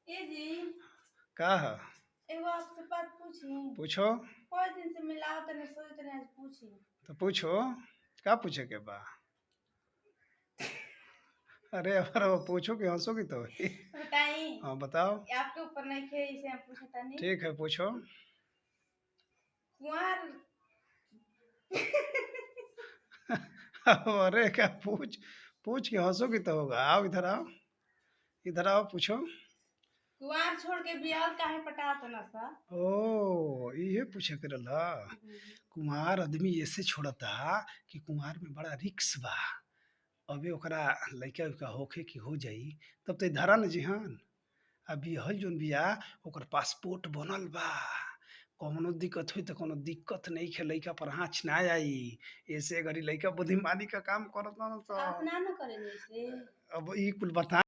ए जी, का ह? एगो आपसे बात पूछी। पूछो। कोई दिन से मिलावत तने सोच तने आज पूछी। तो पूछो। का पूछे के बा? अरे अगर वो पूछो कि हंसोगी तो वही। बताई। हाँ बताओ। आपके ऊपर नहीं खे इसे हम पूछे तनी। ठीक है पूछो। कुंवार अरे क्या पूछ पूछ के हंसोगी तो होगा। आओ इधर आओ। इधर आओ पूछो। कुंवार छोड़ के बियाह काहे पटात न सा? ओ ये पूछे के रहल ह। हम्म। कुंवार आदमी ऐसे छोड़ता कि कुंवार में बड़ा रिक्स बा। अबे ओकरा लइका उइका होखे कि हो जाई तब तो धरा न जिहन। आ बिहल जोन बिया ओकर पासपोर्ट बनल बा। कौनो दिक्कत होई त कोनो दिक्कत नइखे, लइका पर आँच ना आई। ऐसे अगर इ लइका बुद्धिमानी का काम करत न आप त ना न करेनी से। अब ई कुल बता